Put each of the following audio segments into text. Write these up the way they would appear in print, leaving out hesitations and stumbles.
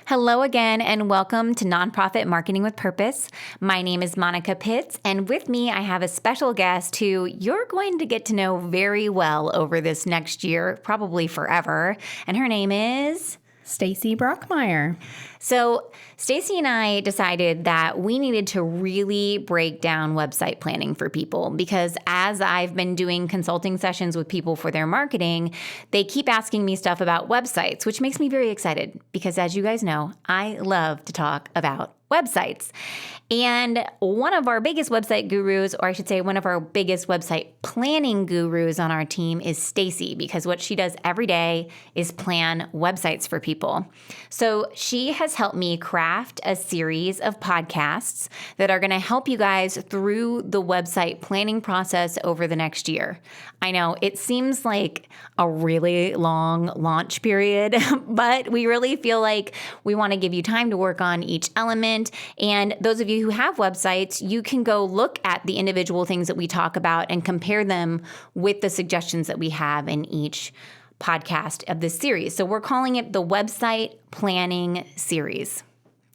Hello again, and welcome to Nonprofit Marketing with Purpose. My name is Monica Pitts, and with me I have a special guest who you're going to get to know very well over this next year, probably forever, and her name is Stacy Brockmeyer. So Stacy and I decided that we needed to really break down website planning for people because as I've been doing consulting sessions with people for their marketing, they keep asking me stuff about websites, which makes me very excited because as you guys know, I love to talk about websites. And one of our biggest website gurus, or I should say one of our biggest website planning gurus on our team is Stacy, because what she does every day is plan websites for people. So she has helped me craft a series of podcasts that are going to help you guys through the website planning process over the next year. I know it seems like a really long launch period, but we really feel like we want to give you time to work on each element. And those of you who have websites, you can go look at the individual things that we talk about and compare them with the suggestions that we have in each podcast of this series. So we're calling it the Website Planning Series.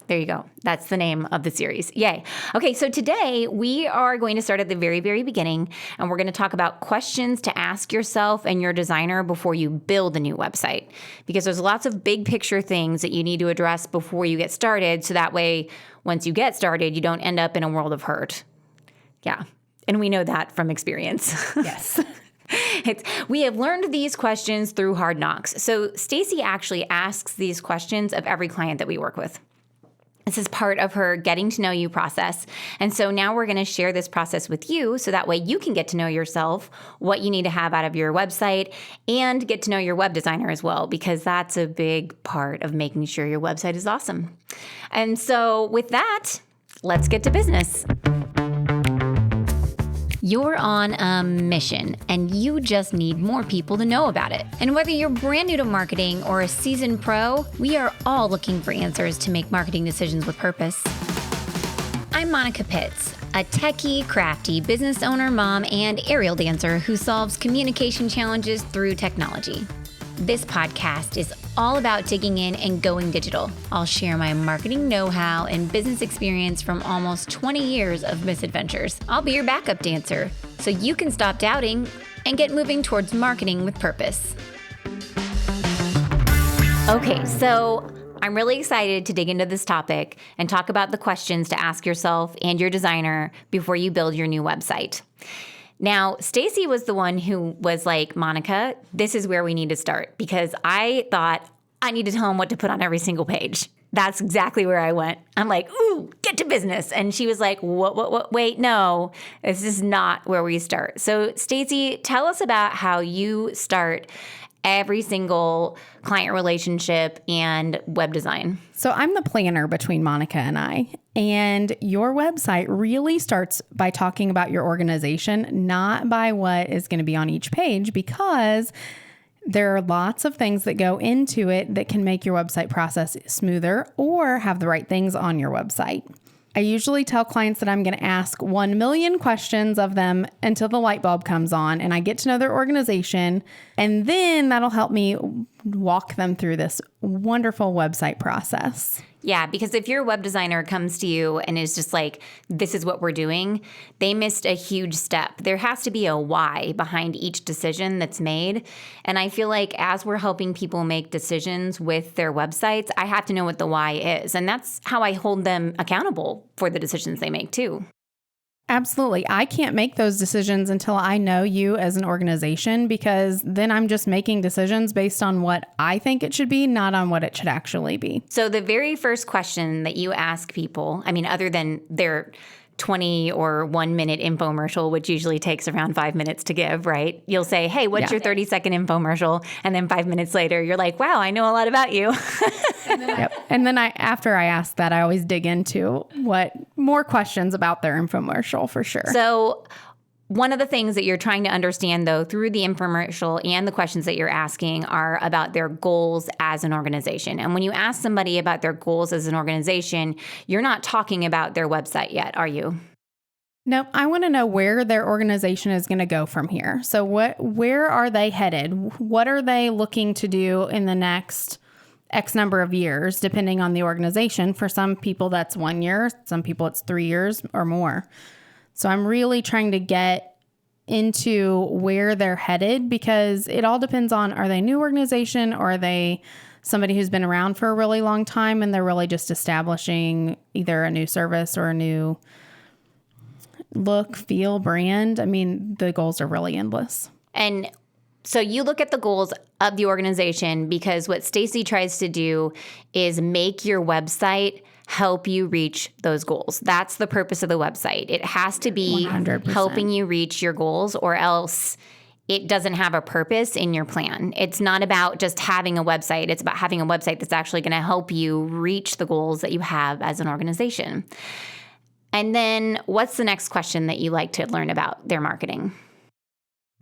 There you go. That's the name of the series. Yay. Okay, so today we are going to start at the very, very beginning, and we're going to talk about questions to ask yourself and your designer before you build a new website. Because there's lots of big picture things that you need to address before you get started, so that way, once you get started, you don't end up in a world of hurt. Yeah, and we know that from experience. Yes. We have learned these questions through Hard Knocks. So Stacy actually asks these questions of every client that we work with. This is part of her getting to know you process. And so now we're going to share this process with you so that way you can get to know yourself, what you need to have out of your website, and get to know your web designer as well, because that's a big part of making sure your website is awesome. And so with that, let's get to business. You're on a mission, and you just need more people to know about it. And whether you're brand new to marketing or a seasoned pro, we are all looking for answers to make marketing decisions with purpose. I'm Monica Pitts, a techie, crafty business owner, mom, and aerial dancer who solves communication challenges through technology. This podcast is all about digging in and going digital. I'll share my marketing know-how and business experience from almost 20 years of misadventures. I'll be your backup dancer so you can stop doubting and get moving towards marketing with purpose. Okay, so I'm really excited to dig into this topic and talk about the questions to ask yourself and your designer before you build your new website. Now, Stacy was the one who was like, Monica, this is where we need to start because I thought I need to tell him what to put on every single page. That's exactly where I went. I'm like, ooh, get to business. And she was like, what, wait, no, this is not where we start. So Stacy, tell us about how you start every single client relationship and web design. So I'm the planner between Monica and I, and your website really starts by talking about your organization, not by what is going to be on each page, because there are lots of things that go into it that can make your website process smoother or have the right things on your website. I usually tell clients that I'm going to ask 1 million questions of them until the light bulb comes on and I get to know their organization. And then that'll help me walk them through this wonderful website process. Yeah, because if your web designer comes to you and is just like, this is what we're doing, they missed a huge step. There has to be a why behind each decision that's made. And I feel like as we're helping people make decisions with their websites, I have to know what the why is. And that's how I hold them accountable for the decisions they make too. Absolutely. I can't make those decisions until I know you as an organization, because then I'm just making decisions based on what I think it should be, not on what it should actually be. So the very first question that you ask people, I mean, other than their 20 or 1 minute infomercial, which usually takes around 5 minutes to give, right? You'll say, hey, what's your 30-second infomercial? And then 5 minutes later, you're like, wow, I know a lot about you. Yep. And then after I ask that, I always dig into more questions about their infomercial for sure. So one of the things that you're trying to understand, though, through the infomercial and the questions that you're asking are about their goals as an organization. And when you ask somebody about their goals as an organization, you're not talking about their website yet, are you? No, I want to know where their organization is going to go from here. So where are they headed? What are they looking to do in the next X number of years, depending on the organization. For some people, that's 1 year. Some people, it's 3 years or more. So I'm really trying to get into where they're headed, because it all depends on, are they a new organization, or are they somebody who's been around for a really long time and they're really just establishing either a new service or a new look, feel, brand. I mean, the goals are really endless. And so you look at the goals of the organization, because what Stacy tries to do is make your website help you reach those goals. That's the purpose of the website. It has to be 100%. helping you reach your goals, or else it doesn't have a purpose in your plan. It's not about just having a website. It's about having a website that's actually going to help you reach the goals that you have as an organization. And then what's the next question that you like to learn about their marketing?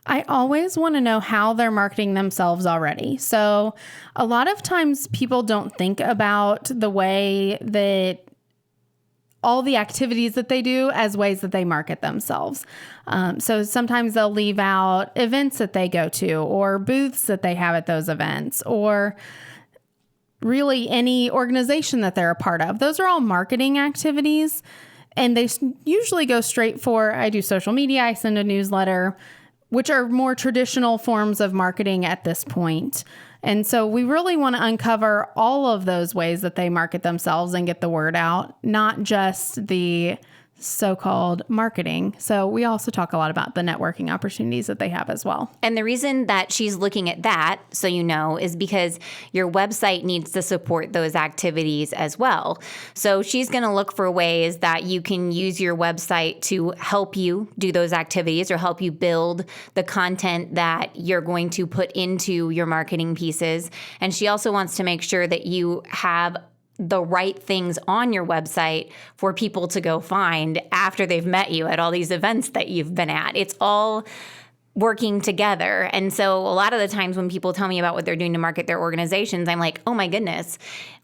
I always want to know how they're marketing themselves already. So a lot of times people don't think about the way that all the activities that they do as ways that they market themselves. So sometimes they'll leave out events that they go to, or booths that they have at those events, or really any organization that they're a part of. Those are all marketing activities. And they usually go straight for, I do social media, I send a newsletter, which are more traditional forms of marketing at this point. And so we really want to uncover all of those ways that they market themselves and get the word out, not just the so-called marketing. So we also talk a lot about the networking opportunities that they have as well. And the reason that she's looking at that, so you know, is because your website needs to support those activities as well. So she's going to look for ways that you can use your website to help you do those activities, or help you build the content that you're going to put into your marketing pieces. And she also wants to make sure that you have the right things on your website for people to go find after they've met you at all these events that you've been at. It's all working together. And so a lot of the times when people tell me about what they're doing to market their organizations, I'm like, oh my goodness,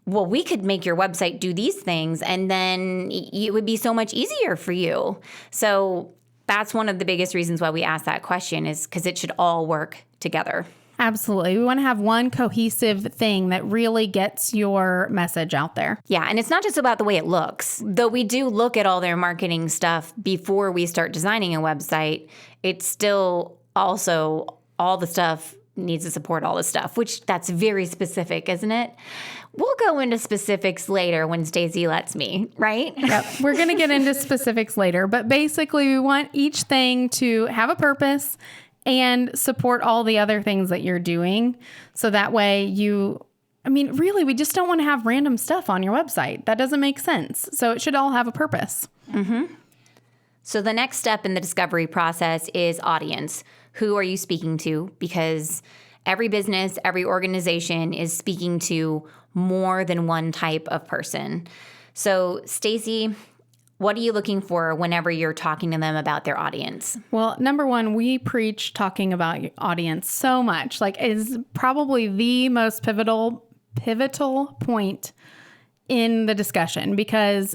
well, we could make your website do these things, and then it would be so much easier for you. So that's one of the biggest reasons why we ask that question, is because it should all work together. Absolutely. We want to have one cohesive thing that really gets your message out there. Yeah, and it's not just about the way it looks. Though we do look at all their marketing stuff before we start designing a website, it's still also all the stuff needs to support all the stuff, which that's very specific, isn't it? We'll go into specifics later when Stacy lets me, right? Yep. We're going to get into specifics later, but basically we want each thing to have a purpose and support all the other things that you're doing. So that way really, we just don't want to have random stuff on your website. That doesn't make sense. So it should all have a purpose. Mm-hmm. So the next step in the discovery process is audience. Who are you speaking to? Because every business, every organization is speaking to more than one type of person. So Stacy, what are you looking for whenever you're talking to them about their audience? Well, number one, we preach talking about your audience so much. Like, it is probably the most pivotal point in the discussion, because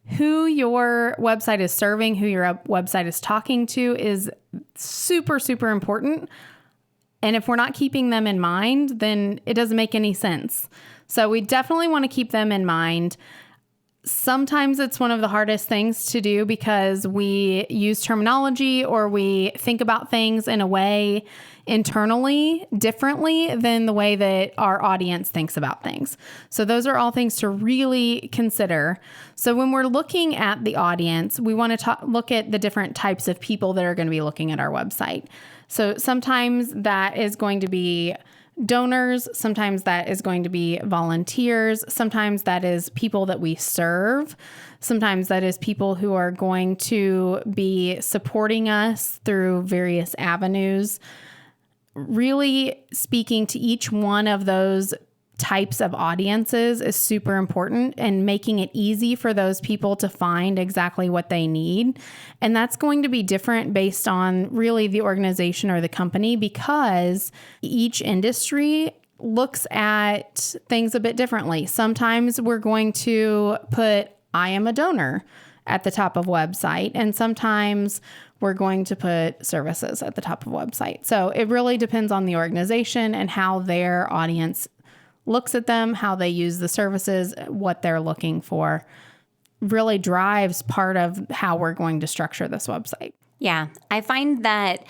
who your website is serving, who your website is talking to is super, super important. And if we're not keeping them in mind, then it doesn't make any sense. So we definitely want to keep them in mind. Sometimes it's one of the hardest things to do because we use terminology, or we think about things in a way internally differently than the way that our audience thinks about things. So those are all things to really consider. So when we're looking at the audience, we want to look at the different types of people that are going to be looking at our website. So sometimes that is going to be donors, sometimes that is going to be volunteers, sometimes that is people that we serve, sometimes that is people who are going to be supporting us through various avenues. Really speaking to each one of those types of audiences is super important, and making it easy for those people to find exactly what they need. And that's going to be different based on really the organization or the company, because each industry looks at things a bit differently. Sometimes we're going to put "I am a donor" at the top of website, and sometimes we're going to put services at the top of website. So it really depends on the organization and how their audience looks at them, how they use the services, what they're looking for, really drives part of how we're going to structure this website. Yeah, I find that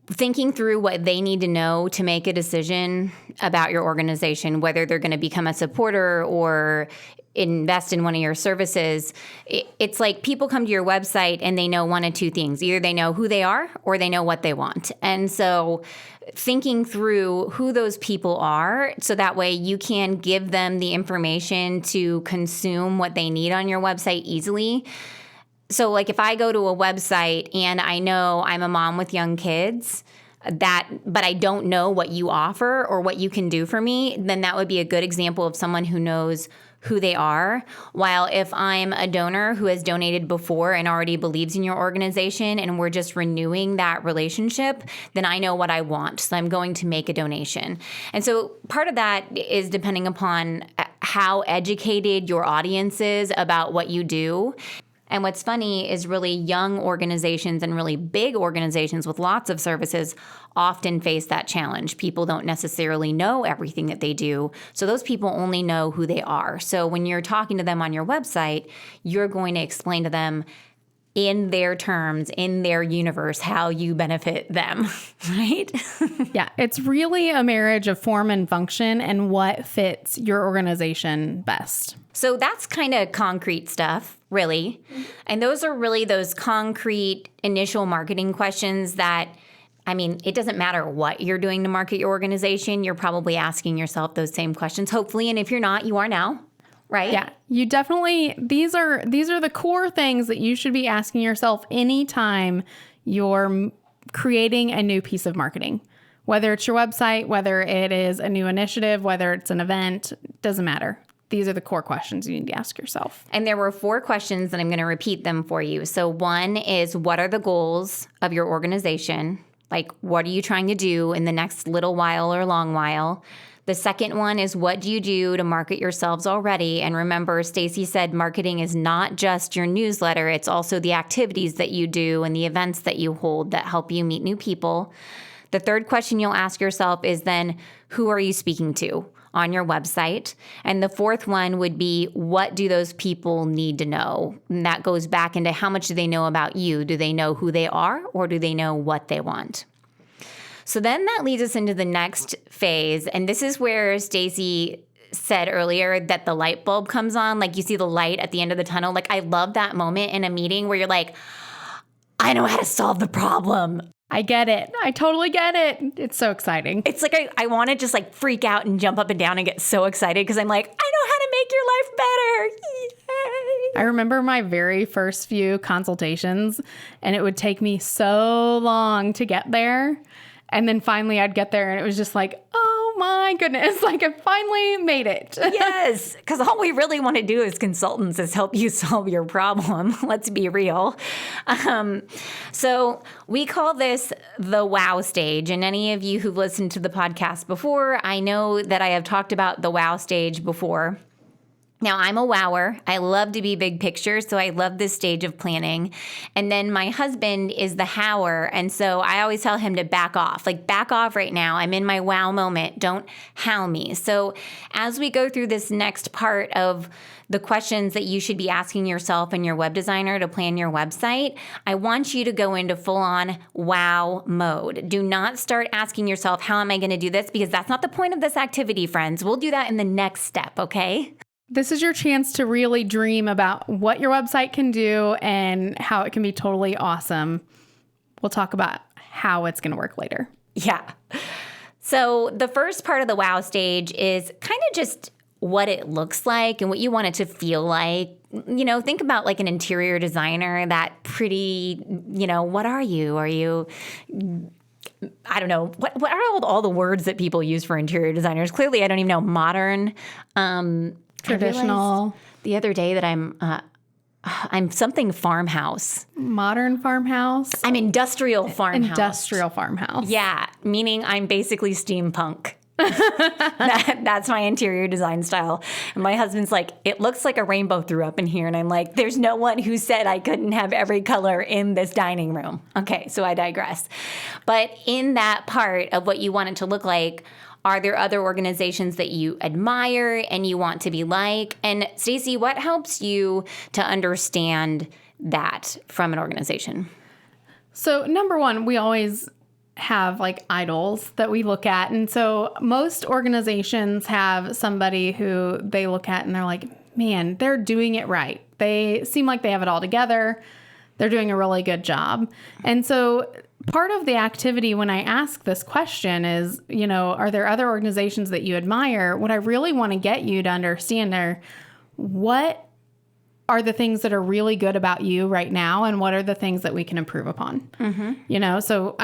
thinking through what they need to know to make a decision about your organization, whether they're going to become a supporter or invest in one of your services, it's like people come to your website and they know one of two things. Either they know who they are or they know what they want. And so thinking through who those people are so that way you can give them the information to consume what they need on your website easily. So like if I go to a website and I know I'm a mom with young kids, but I don't know what you offer or what you can do for me, then that would be a good example of someone who knows who they are. While if I'm a donor who has donated before and already believes in your organization and we're just renewing that relationship, then I know what I want. So I'm going to make a donation. And so part of that is depending upon how educated your audience is about what you do. And what's funny is really young organizations and really big organizations with lots of services often face that challenge. People don't necessarily know everything that they do. So those people only know who they are. So when you're talking to them on your website, you're going to explain to them in their terms, in their universe, how you benefit them, right? Yeah, it's really a marriage of form and function and what fits your organization best. So that's kind of concrete stuff, really. And those are really those concrete initial marketing questions that, I mean, it doesn't matter what you're doing to market your organization. You're probably asking yourself those same questions, hopefully. And if you're not, you are now, right? Yeah, you definitely, these are the core things that you should be asking yourself anytime you're creating a new piece of marketing. Whether it's your website, whether it is a new initiative, whether it's an event, doesn't matter. These are the core questions you need to ask yourself. And there were 4 questions, and I'm going to repeat them for you. So one is, what are the goals of your organization? Like, what are you trying to do in the next little while or long while? The second one is, what do you do to market yourselves already? And remember, Stacy said marketing is not just your newsletter. It's also the activities that you do and the events that you hold that help you meet new people. The third question you'll ask yourself is then, who are you speaking to on your website? And the fourth one would be, what do those people need to know? And that goes back into how much do they know about you? Do they know who they are, or do they know what they want? So then that leads us into the next phase. And this is where Stacy said earlier that the light bulb comes on. Like, you see the light at the end of the tunnel. Like, I love that moment in a meeting where you're like, I know how to solve the problem. I get it. I totally get it. It's so exciting. It's like I want to just like freak out and jump up and down and get so excited because I'm like, I know how to make your life better. Yay. I remember my very first few consultations, and it would take me so long to get there. And then finally I'd get there and it was just like, oh my goodness, like I finally made it. Yes, because all we really want to do as consultants is help you solve your problem. Let's be real. So we call this the wow stage. And any of you who've listened to the podcast before, I know that I have talked about the wow stage before. Now, I'm a wower. I love to be big picture, so I love this stage of planning. And then my husband is the hower, and so I always tell him to back off. Like, back off right now. I'm in my wow moment. Don't howl me. So as we go through this next part of the questions that you should be asking yourself and your web designer to plan your website, I want you to go into full-on wow mode. Do not start asking yourself, how am I going to do this? Because that's not the point of this activity, friends. We'll do that in the next step, okay? This is your chance to really dream about what your website can do and how it can be totally awesome. We'll talk about how it's going to work later. Yeah. So the first part of the wow stage is kind of just what it looks like and what you want it to feel like. You know, think about like an interior designer, that pretty, what are you? Are you... I don't know. What are all the words that people use for interior designers? Clearly, I don't even know. Modern, traditional. The other day that I'm something farmhouse. Modern farmhouse. I'm industrial farmhouse. Industrial farmhouse. Yeah, meaning I'm basically steampunk. That's my interior design style. And my husband's like, it looks like a rainbow threw up in here. And I'm like, there's no one who said I couldn't have every color in this dining room. Okay, so I digress. But in that part of what you want it to look like, Are there other organizations that you admire and you want to be like? And Stacy, what helps you to understand that from an organization? So number one, we always have like idols that we look at. And so most organizations have somebody who they look at and they're like, man, they're doing it right. They seem like they have it all together. They're doing a really good job. And so part of the activity when I ask this question is, are there other organizations that you admire? What I really want to get you to understand are what are the things that are really good about you right now, and what are the things that we can improve upon? So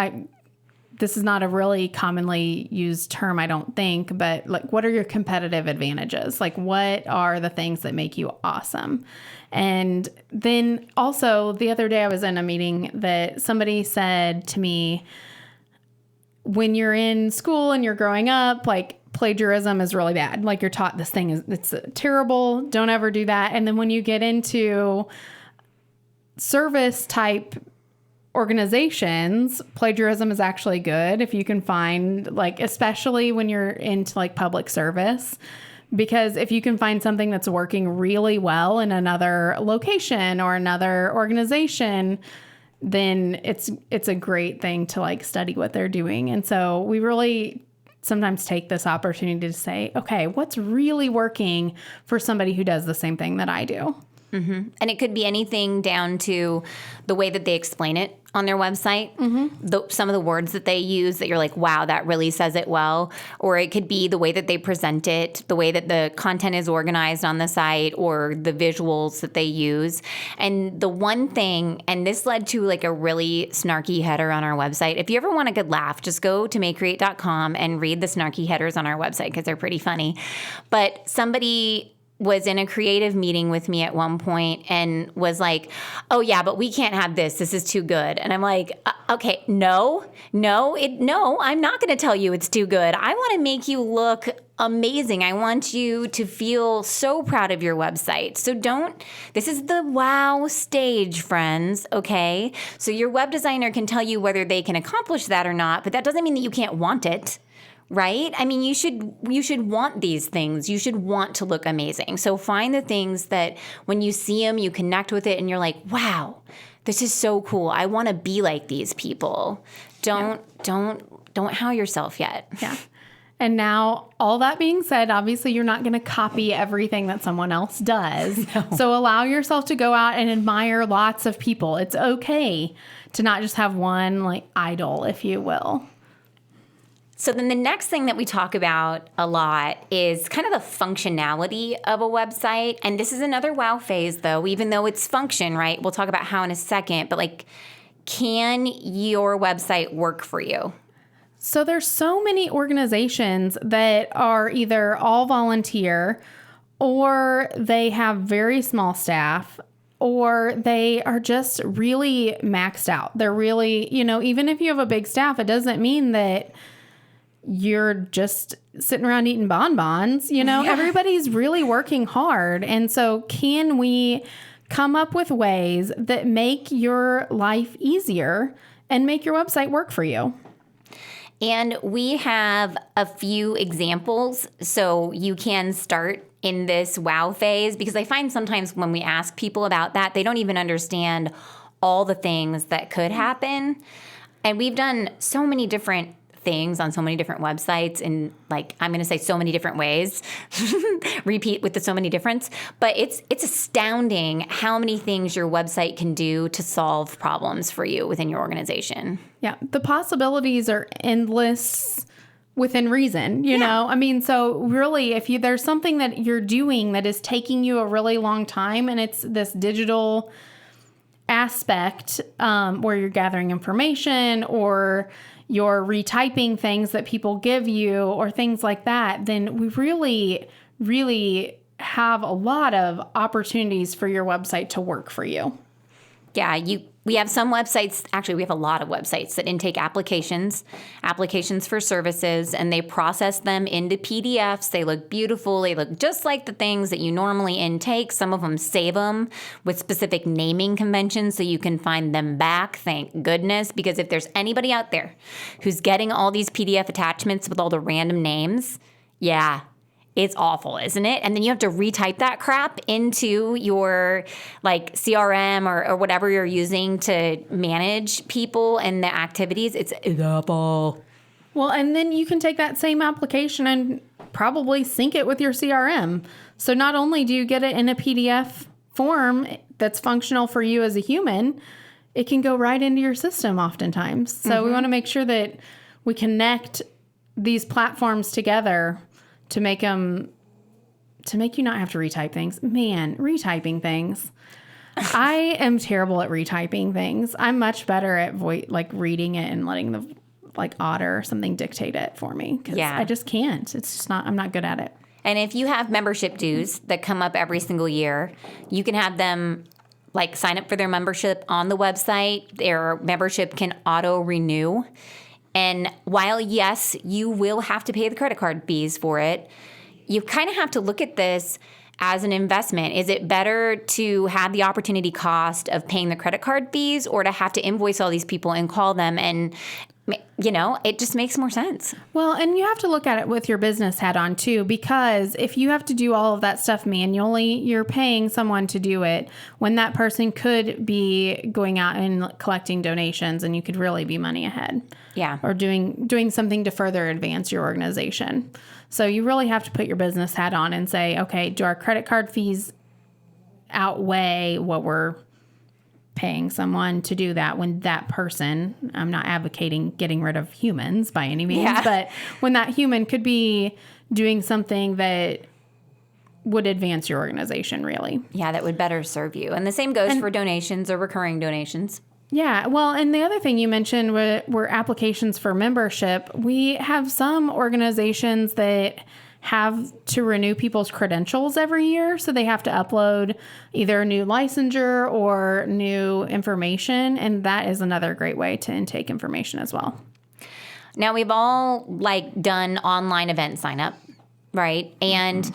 this is not a really commonly used term, I don't think, but like, what are your competitive advantages? Like, what are the things that make you awesome? And then also the other day I was in a meeting that somebody said to me, when you're in school and you're growing up, like, plagiarism is really bad. Like, you're taught this thing it's terrible. Don't ever do that. And then when you get into service type organizations, plagiarism is actually good if you can find, like, especially when you're into like public service, because if you can find something that's working really well in another location or another organization, then it's a great thing to like study what they're doing. And so we really sometimes take this opportunity to say, okay, what's really working for somebody who does the same thing that I do? Mm-hmm. And it could be anything down to the way that they explain it on their website, some of the words that they use that you're like, wow, that really says it well. Or it could be the way that they present it, the way that the content is organized on the site, or the visuals that they use. And the one thing, and this led to like a really snarky header on our website. If you ever want a good laugh, just go to makecreate.com and read the snarky headers on our website because they're pretty funny. But somebody was in a creative meeting with me at one point and was like, oh yeah, but we can't have this. This is too good. And I'm like, okay, no, I'm not going to tell you it's too good. I want to make you look amazing. I want you to feel so proud of your website. So this is the wow stage, friends, okay? So your web designer can tell you whether they can accomplish that or not, but that doesn't mean that you can't want it. Right? I mean, you should want these things. You should want to look amazing. So find the things that when you see them, you connect with it and you're like, wow, this is so cool. I want to be like these people. Don't how yourself yet. Yeah. And now, all that being said, obviously you're not going to copy everything that someone else does. No. So allow yourself to go out and admire lots of people. It's okay to not just have one like idol, if you will. So then the next thing that we talk about a lot is kind of the functionality of a website. And this is another wow phase, though, even though it's function, right? We'll talk about how in a second. But like, can your website work for you? So there's so many organizations that are either all volunteer, or they have very small staff, or they are just really maxed out. They're really, even if you have a big staff, it doesn't mean that you're just sitting around eating bonbons, Yeah. Everybody's really working hard. And so can we come up with ways that make your life easier and make your website work for you? And we have a few examples so you can start in this wow phase, because I find sometimes when we ask people about that, they don't even understand all the things that could happen. And we've done so many different things on so many different websites in, like, I'm going to say so many different ways, repeat with the so many difference, but it's astounding how many things your website can do to solve problems for you within your organization. Yeah. The possibilities are endless within reason, you know? I mean, so really, if there's something that you're doing that is taking you a really long time, and it's this digital aspect where you're gathering information, or you're retyping things that people give you, or things like that, then we really, really have a lot of opportunities for your website to work for you. Yeah, We have some websites, actually, we have a lot of websites that intake applications for services, and they process them into PDFs. They look beautiful. They look just like the things that you normally intake. Some of them save them with specific naming conventions so you can find them back. Thank goodness, because if there's anybody out there who's getting all these PDF attachments with all the random names, yeah, it's awful, isn't it? And then you have to retype that crap into your like CRM or whatever you're using to manage people and the activities. It's awful. Well, and then you can take that same application and probably sync it with your CRM. So not only do you get it in a PDF form that's functional for you as a human, it can go right into your system oftentimes. So we want to make sure that we connect these platforms together to make you not have to retype things. Man, retyping things. I am terrible at retyping things. I'm much better at reading it and letting the Otter or something dictate it for me. Because I just can't. It's just not, I'm not good at it. And if you have membership dues that come up every single year, you can have them sign up for their membership on the website. Their membership can auto renew. And while, yes, you will have to pay the credit card fees for it, you kind of have to look at this as an investment. Is it better to have the opportunity cost of paying the credit card fees or to have to invoice all these people and call them? And, it just makes more sense. Well, and you have to look at it with your business hat on too, because if you have to do all of that stuff manually, you're paying someone to do it when that person could be going out and collecting donations and you could really be money ahead. Yeah. Or doing something to further advance your organization. So you really have to put your business hat on and say, okay, do our credit card fees outweigh what we're paying someone to do that when that person, I'm not advocating getting rid of humans by any means, but when that human could be doing something that would advance your organization, really. Yeah, that would better serve you. And the same goes for donations or recurring donations. Yeah, well, and the other thing you mentioned were applications for membership. We have some organizations that have to renew people's credentials every year. So they have to upload either a new licensure or new information. And that is another great way to intake information as well. Now, we've all done online event sign up, right? And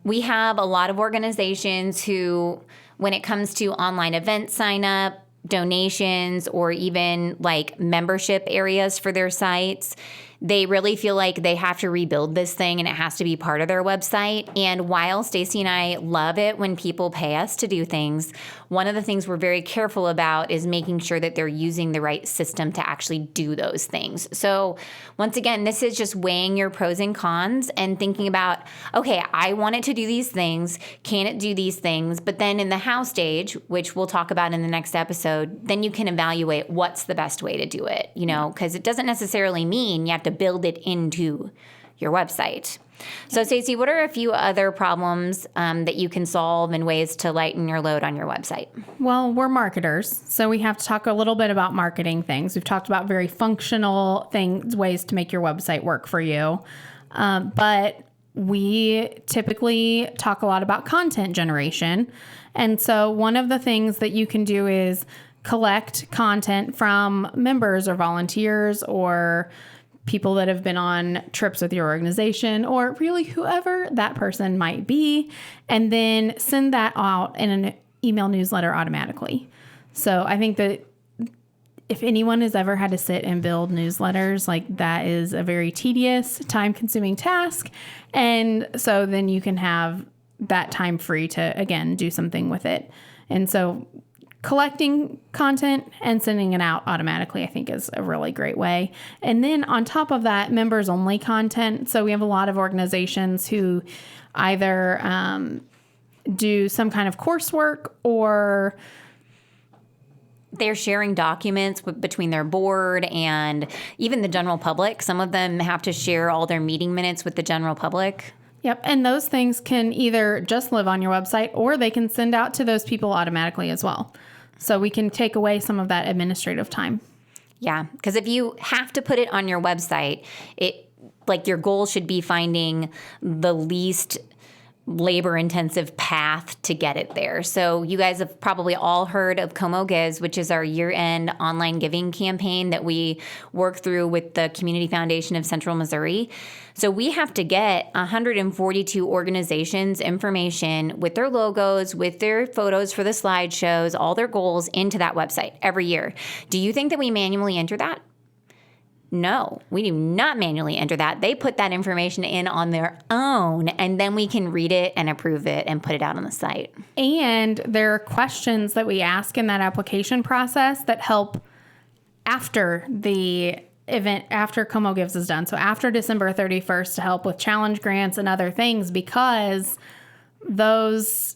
we have a lot of organizations who, when it comes to online event sign up, donations, or even membership areas for their sites, they really feel like they have to rebuild this thing and it has to be part of their website. And while Stacy and I love it when people pay us to do things, one of the things we're very careful about is making sure that they're using the right system to actually do those things. So once again, this is just weighing your pros and cons and thinking about, okay, I want it to do these things. Can it do these things? But then in the how stage, which we'll talk about in the next episode, then you can evaluate what's the best way to do it, because it doesn't necessarily mean you have to build it into your website. So, Stacey, what are a few other problems that you can solve and ways to lighten your load on your website? Well, we're marketers, so we have to talk a little bit about marketing things. We've talked about very functional things, ways to make your website work for you. But we typically talk a lot about content generation. And so one of the things that you can do is collect content from members or volunteers or people that have been on trips with your organization, or really whoever that person might be, and then send that out in an email newsletter automatically. So I think that if anyone has ever had to sit and build newsletters, that is a very tedious, time-consuming task. And so then you can have that time free to, again, do something with it. And so collecting content and sending it out automatically, I think, is a really great way. And then on top of that, members only content. So we have a lot of organizations who either do some kind of coursework or they're sharing documents between their board and even the general public. Some of them have to share all their meeting minutes with the general public. Yep. And those things can either just live on your website or they can send out to those people automatically as well. So we can take away some of that administrative time. Yeah. Because if you have to put it on your website, your goal should be finding the least labor intensive path to get it there. So you guys have probably all heard of Como Gives, which is our year-end online giving campaign that we work through with the Community Foundation of Central Missouri. So we have to get 142 organizations information with their logos, with their photos for the slideshows, all their goals into that website every year. Do you think that we manually enter that? No, we do not manually enter that. They put that information in on their own, and then we can read it and approve it and put it out on the site. And there are questions that we ask in that application process that help after the event, after Como Gives is done. So after December 31st to help with challenge grants and other things, because those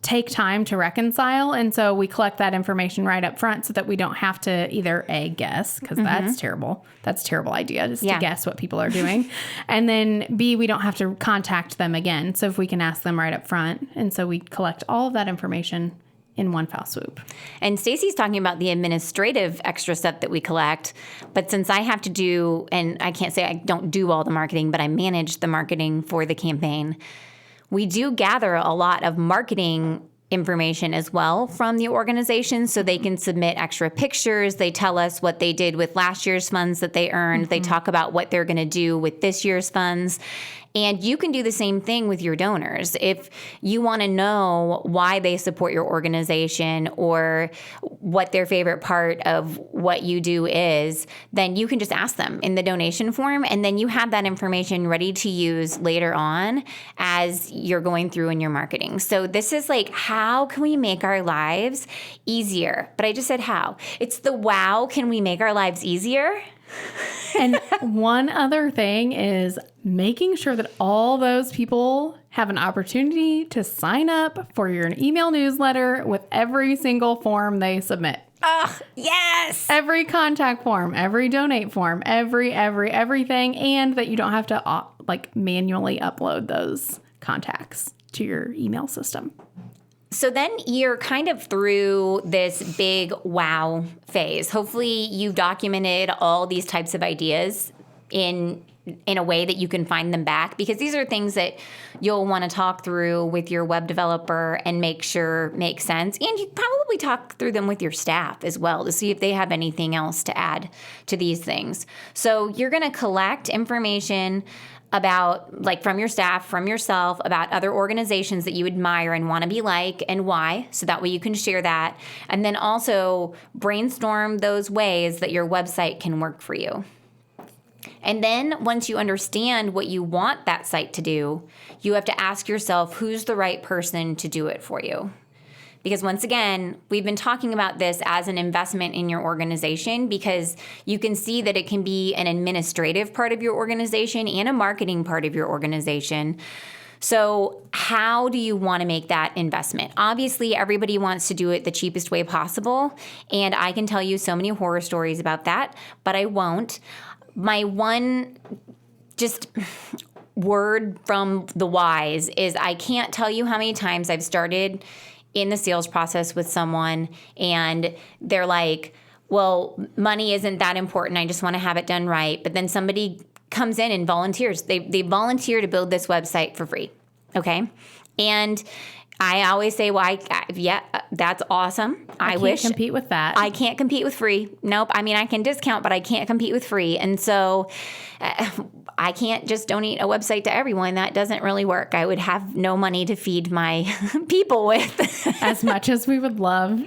take time to reconcile. And so we collect that information right up front so that we don't have to either A, guess, because that's terrible. That's a terrible idea, just to guess what people are doing. And then B, we don't have to contact them again. So if we can ask them right up front. And so we collect all of that information in one foul swoop. And Stacy's talking about the administrative extra stuff that we collect. But since I have to do, and I can't say I don't do all the marketing, but I manage the marketing for the campaign, we do gather a lot of marketing information as well from the organization so they can submit extra pictures. They tell us what they did with last year's funds that they earned. They talk about what they're going to do with this year's funds. And you can do the same thing with your donors. If you want to know why they support your organization or what their favorite part of what you do is, then you can just ask them in the donation form, and then you have that information ready to use later on as you're going through in your marketing. So this is like, how can we make our lives easier? But I just said how. It's the wow, can we make our lives easier? And one other thing is making sure that all those people have an opportunity to sign up for your email newsletter with every single form they submit. Oh, yes. Every contact form, every donate form, everything, and that you don't have to manually upload those contacts to your email system. So then you're kind of through this big wow phase. Hopefully you've documented all these types of ideas in a way that you can find them back, because these are things that you'll want to talk through with your web developer and make sure make sense. And you probably talk through them with your staff as well to see if they have anything else to add to these things. So you're going to collect information about, like, from your staff, from yourself, about other organizations that you admire and want to be like and why, so that way you can share that. And then also brainstorm those ways that your website can work for you. And then once you understand what you want that site to do, you have to ask yourself, who's the right person to do it for you? Because once again, we've been talking about this as an investment in your organization, because you can see that it can be an administrative part of your organization and a marketing part of your organization. So how do you want to make that investment? Obviously, everybody wants to do it the cheapest way possible. And I can tell you so many horror stories about that, but I won't. My one just word from the wise is, I can't tell you how many times I've started in the sales process with someone and they're like, well, money isn't that important. I just want to have it done right. But then somebody comes in and volunteers. They volunteer to build this website for free. Okay. And I always say, well, yeah, that's awesome. I wish compete with that. I can't compete with free. Nope. I mean, I can discount, but I can't compete with free. And so I can't just donate a website to everyone. That doesn't really work. I would have no money to feed my people with. As much as we would love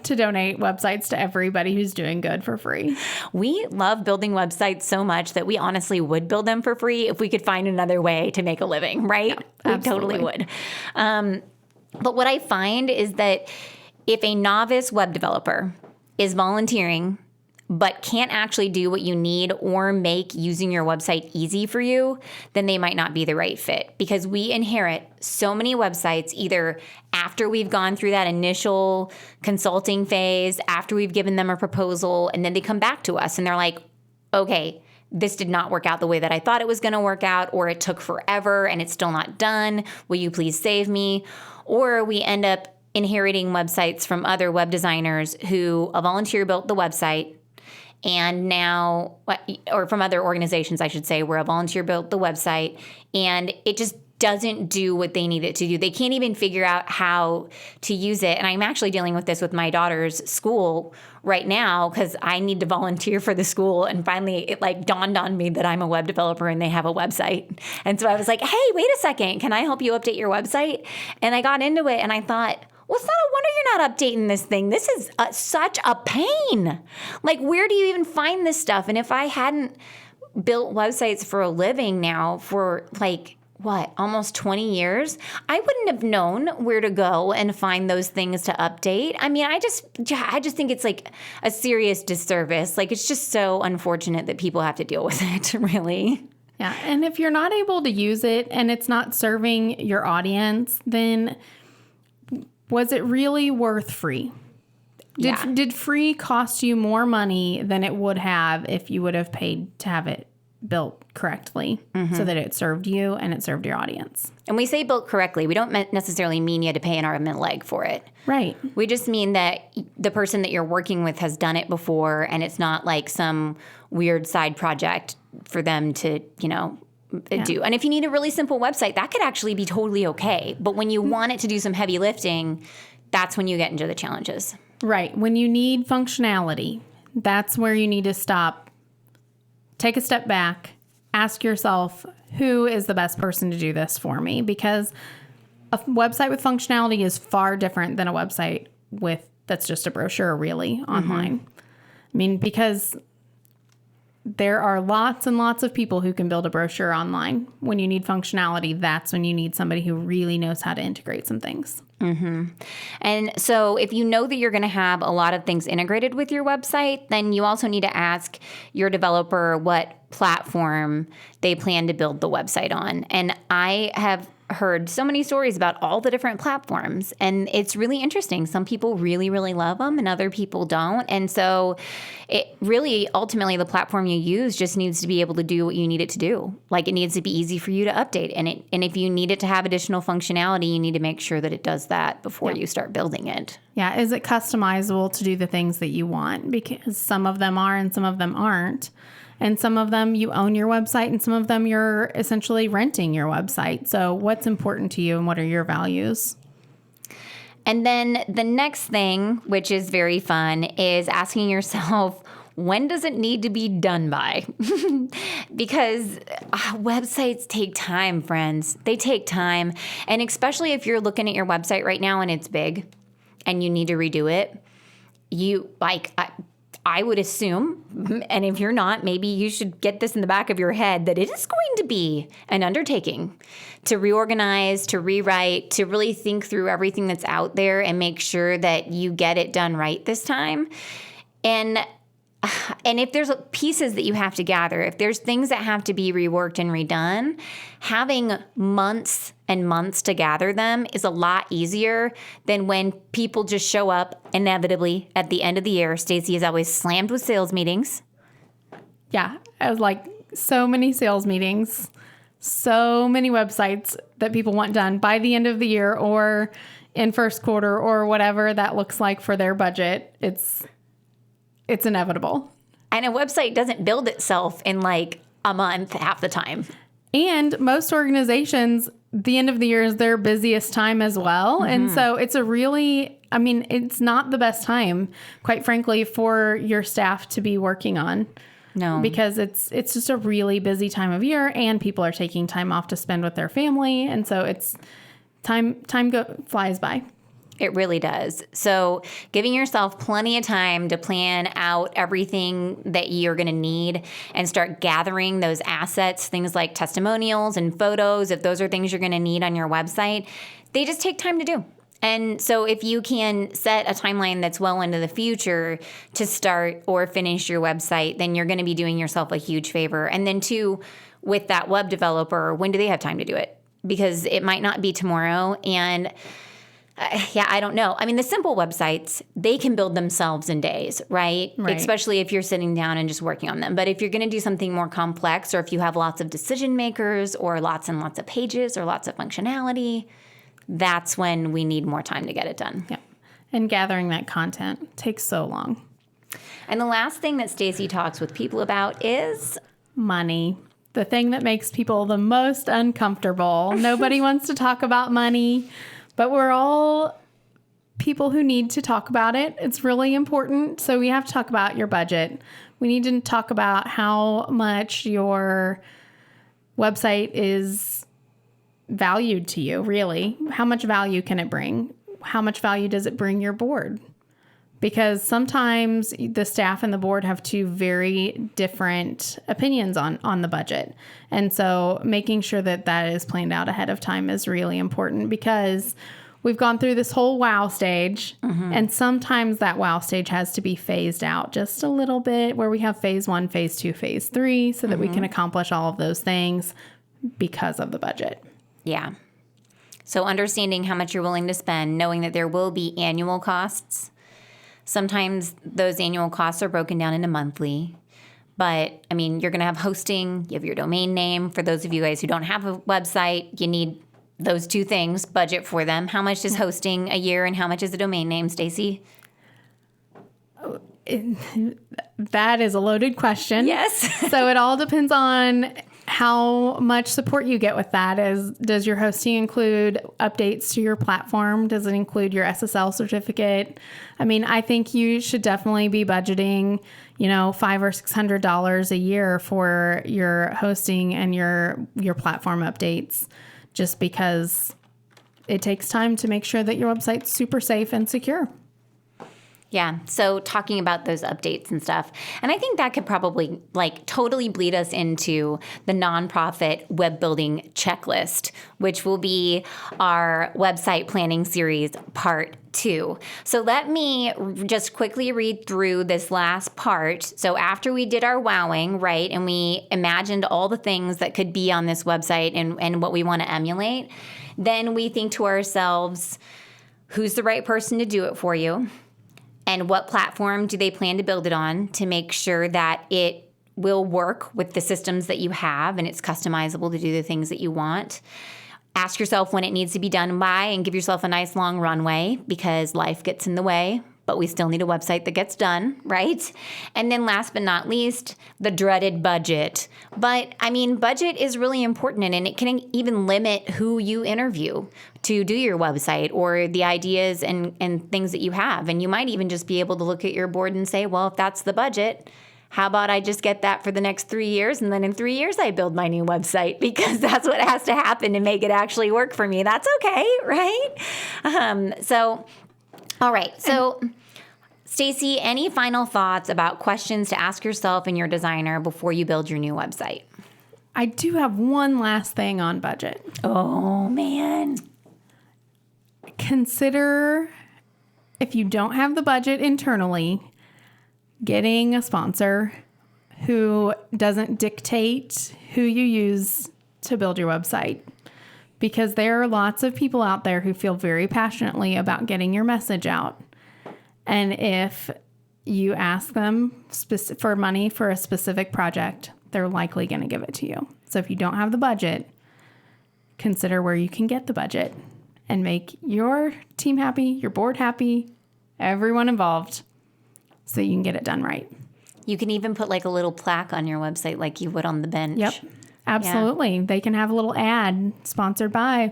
to donate websites to everybody who's doing good for free. We love building websites so much that we honestly would build them for free if we could find another way to make a living, right? Yeah, we totally would. But what I find is that if a novice web developer is volunteering but can't actually do what you need or make using your website easy for you, then they might not be the right fit, because we inherit so many websites either after we've gone through that initial consulting phase, after we've given them a proposal, and then they come back to us and they're like, okay, this did not work out the way that I thought it was going to work out, or it took forever and it's still not done. Will you please save me? Or we end up inheriting websites from other web designers who a volunteer built the website, and now, or from other organizations, I should say, where a volunteer built the website and it just doesn't do what they need it to do. They can't even figure out how to use it. And I'm actually dealing with this with my daughter's school right now because I need to volunteer for the school. And finally, it like dawned on me that I'm a web developer and they have a website. And so I was like, hey, wait a second. Can I help you update your website? And I got into it and I thought, well, it's not a wonder you're not updating this thing. This is such a pain. Like, where do you even find this stuff? And if I hadn't built websites for a living now for like, almost 20 years, I wouldn't have known where to go and find those things to update. I mean, I just think it's like a serious disservice. Like, it's just so unfortunate that people have to deal with it, really. Yeah. And if you're not able to use it and it's not serving your audience, then was it really worth free? Did free cost you more money than it would have if you would have paid to have it built correctly so that it served you and it served your audience? And we say built correctly. We don't necessarily mean you had to pay an arm and a leg for it. Right. We just mean that the person that you're working with has done it before and it's not like some weird side project for them to, do. And if you need a really simple website, that could actually be totally okay. But when you want it to do some heavy lifting, that's when you get into the challenges. Right. When you need functionality, that's where you need to stop. Take a step back, ask yourself, who is the best person to do this for me? Because a website with functionality is far different than a website that's just a brochure, really, online. I mean, because there are lots and lots of people who can build a brochure online. When you need functionality, that's when you need somebody who really knows how to integrate some things. And so if you know that you're going to have a lot of things integrated with your website, then you also need to ask your developer what platform they plan to build the website on. And I have heard so many stories about all the different platforms, and it's really interesting. Some people really, really love them and other people don't. And so it really, ultimately, the platform you use just needs to be able to do what you need it to do. Like, it needs to be easy for you to update. And if you need it to have additional functionality, you need to make sure that it does that before you start building it. Yeah. Is it customizable to do the things that you want? Because some of them are and some of them aren't. And some of them you own your website and some of them you're essentially renting your website. So what's important to you and what are your values? And then the next thing, which is very fun, is asking yourself, when does it need to be done by? Because websites take time, friends. They take time. And especially if you're looking at your website right now and it's big and you need to redo it, I would assume, and if you're not, maybe you should get this in the back of your head, that it is going to be an undertaking to reorganize, to rewrite, to really think through everything that's out there and make sure that you get it done right this time. And if there's pieces that you have to gather, if there's things that have to be reworked and redone, having months and months to gather them is a lot easier than when people just show up inevitably at the end of the year. Stacy is always slammed with sales meetings. Yeah, I was like, so many sales meetings, so many websites that people want done by the end of the year or in first quarter or whatever that looks like for their budget. It's inevitable. And a website doesn't build itself in like a month half the time. And most organizations, the end of the year is their busiest time as well. And so it's it's not the best time, quite frankly, for your staff to be working on. No. Because it's just a really busy time of year and people are taking time off to spend with their family. And so it's time flies by. It really does. So giving yourself plenty of time to plan out everything that you're going to need and start gathering those assets, things like testimonials and photos, if those are things you're going to need on your website, they just take time to do. And so if you can set a timeline that's well into the future to start or finish your website, then you're going to be doing yourself a huge favor. And then too, with that web developer, when do they have time to do it? Because it might not be tomorrow. And I don't know. I mean, the simple websites, they can build themselves in days, right? Especially if you're sitting down and just working on them. But if you're going to do something more complex, or if you have lots of decision makers or lots and lots of pages or lots of functionality, that's when we need more time to get it done. Yeah. And gathering that content takes so long. And the last thing that Stacy talks with people about is money. the thing that makes people the most uncomfortable. Nobody wants to talk about money, but we're all people who need to talk about it. It's really important. So we have to talk about your budget. We need to talk about how much your website is valued to you, really. How much value can it bring? How much value does it bring your board? Because sometimes the staff and the board have two very different opinions on the budget. And so making sure that that is planned out ahead of time is really important, because we've gone through this whole wow stage, and sometimes that wow stage has to be phased out just a little bit, where we have phase 1, phase 2, phase 3, so that we can accomplish all of those things because of the budget. Yeah. So understanding how much you're willing to spend, knowing that there will be annual costs. Sometimes those annual costs are broken down into monthly. But, I mean, you're going to have hosting, you have your domain name. For those of you guys who don't have a website, you need those two things, budget for them. How much is hosting a year and how much is a domain name, Stacy? That is a loaded question. Yes. So it all depends on how much support you get with that. Does your hosting include updates to your platform? Does it include your SSL certificate? I mean, I think you should definitely be budgeting, $500 or $600 a year for your hosting and your platform updates, just because it takes time to make sure that your website's super safe and secure. Yeah. So talking about those updates and stuff. And I think that could probably totally bleed us into the nonprofit web building checklist, which will be our website planning series part 2. So let me just quickly read through this last part. So after we did our wowing, right, and we imagined all the things that could be on this website and what we want to emulate, then we think to ourselves, who's the right person to do it for you? And what platform do they plan to build it on to make sure that it will work with the systems that you have and it's customizable to do the things that you want? Ask yourself when it needs to be done by and give yourself a nice long runway, because life gets in the way, but we still need a website that gets done, right? And then last but not least, the dreaded budget. But I mean, budget is really important, and it can even limit who you interview to do your website or the ideas and things that you have. And you might even just be able to look at your board and say, well, if that's the budget, how about I just get that for the next 3 years, and then in 3 years I build my new website, because that's what has to happen to make it actually work for me. That's okay, right? All right. So Stacy, any final thoughts about questions to ask yourself and your designer before you build your new website? I do have one last thing on budget. Oh, man. Consider, if you don't have the budget internally, getting a sponsor who doesn't dictate who you use to build your website. Because there are lots of people out there who feel very passionately about getting your message out. And if you ask them for money for a specific project, they're likely going to give it to you. So if you don't have the budget, consider where you can get the budget and make your team happy, your board happy, everyone involved, so you can get it done right. You can even put a little plaque on your website like you would on the bench. Yep, absolutely. Yeah. They can have a little ad, sponsored by,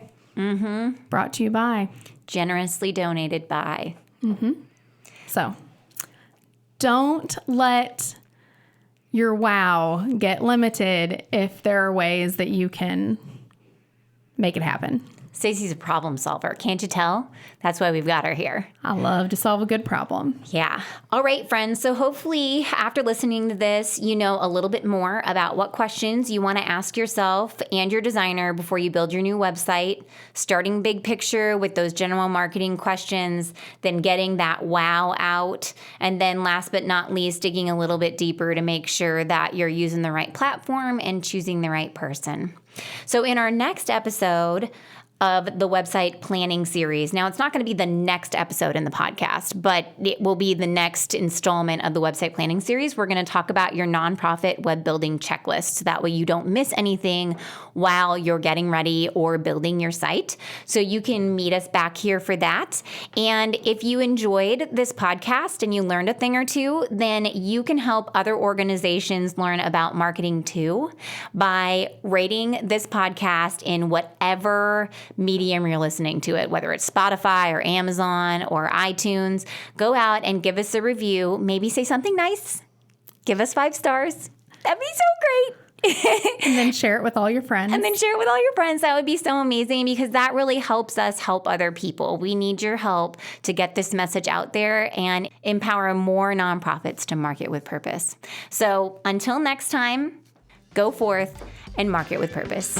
brought to you by, generously donated by. So don't let your wow get limited if there are ways that you can make it happen. Stacey's a problem solver. Can't you tell? That's why we've got her here. I love to solve a good problem. Yeah. All right, friends. So hopefully after listening to this, you know a little bit more about what questions you want to ask yourself and your designer before you build your new website, starting big picture with those general marketing questions, then getting that wow out, and then last but not least, digging a little bit deeper to make sure that you're using the right platform and choosing the right person. So in our next episode, of the website planning series. Now, it's not going to be the next episode in the podcast, but it will be the next installment of the website planning series. We're going to talk about your nonprofit web building checklist. So that way you don't miss anything while you're getting ready or building your site. So you can meet us back here for that. And if you enjoyed this podcast and you learned a thing or two, then you can help other organizations learn about marketing too by rating this podcast in whatever medium you're listening to it, whether it's Spotify or Amazon or iTunes. Go out and give us a review. Maybe say something nice. Give us 5 stars. That'd be so great. And then share it with all your friends. That would be so amazing because that really helps us help other people. We need your help to get this message out there and empower more nonprofits to market with purpose. So until next time, go forth and market with purpose.